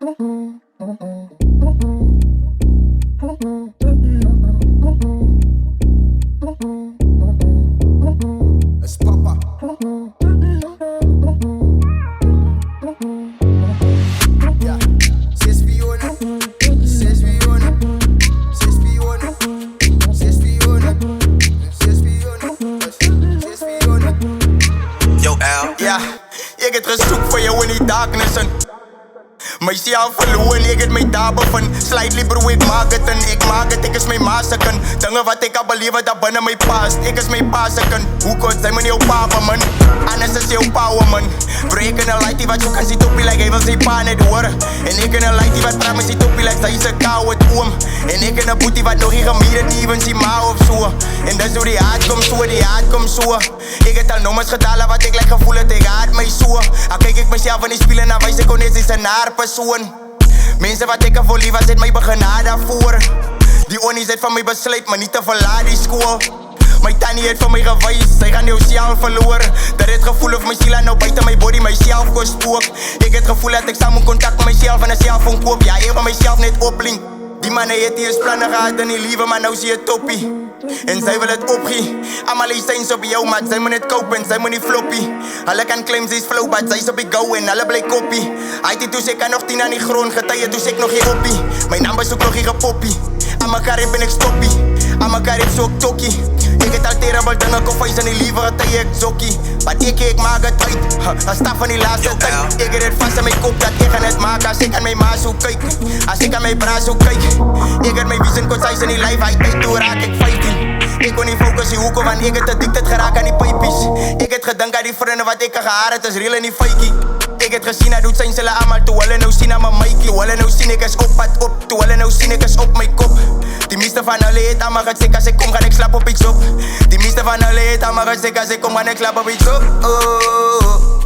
It's Papa. Yeah, zes Fiona, zes Fiona, zes Fiona, zes Fiona, zes Fiona, zes Fiona. Yo L, ja, ik het gezoek voor jou in die darknessen. Myself verloren, ik het my daar bevind. Slightly bro, ik maak het en ik maak het, ik is my maaseken. Dinge wat ik al beleef dat binnen my past, ik is my paaseken. Hoe kort zijn me nie jou papa man, anders is jou power man. Bro, ik in een lightie wat zo kan zien toppie like hij wil sy pa net horen. En ik in een lightie wat praat me sy toppie like sy is een coward oom. En ik in een boetie wat nog nie gemier het, even sy ma of zo. En dis hoe die haat kom zo, die haat kom zo. Ik het al nummers gedalen wat ik like gevoel het, ik haat my zo. Al kijk ik mezelf in die spielen en wijs ik kon net is een naar persoon. Mensen wat ik voor lief was, het my begin na daarvoor. Die onnies het van my besluit, maar niet te verlaat die school. My tannie het van my gewys, sy gaan jou self verloor. Dat het gevoel of my siel aan nou buiten my body, myself kon spook. Ik het gevoel dat ik samen contact met myself en een cellphone koop. Ja, ik wil myself net oplink. Die man het hier plannen gehad in die lieve, maar nou zie je toppie. En zij wil het opgie. Allemaal zijn op jou, maar zij moet het kopen, zij moet niet floppy. Alle kan claim, ze is flow, maar zij is op ik go en alle blij koppie. Hij die toes, ik kan nog 10 aan die grond, getuigen toes ik nog geen hoppie. Mijn naam is ook nog geen gepoppie. Aan mekaar ben ik stoppie, aan mekaar heb zo ook tokkie. Ik het al terrible dingen, koffijs en die lieve getuigen ik zokkie. Maar ik maak het uit, dat staat van die laatste tijd. Ik heb het vast aan mijn kop, dat ik ga het maken als ik aan mijn maas zo kijk. Als ik aan mijn braas zo kijk. Ik heb mijn vision, kot zij in die life, hij weet hoe raak ik 15. Ik kon niet focussen hoeken, want ik het addicted geraakt aan die pijpies. Ik het gedank aan die vrienden wat ik gehaar, het is real en niet fakey. Ik het gezien, hij doet zijn zullen allemaal toe. Hulle nou zien aan mijn Mikey, toe hulle nou zien ik is op pad op. Toe hulle nou zien ik is op mijn kop. Die meeste van hulle het aan me gezegd, als ik kom ga ik slap op iets op. Die meeste van hulle het aan me gezegd, als ik kom ga ik slap op iets op. Oh.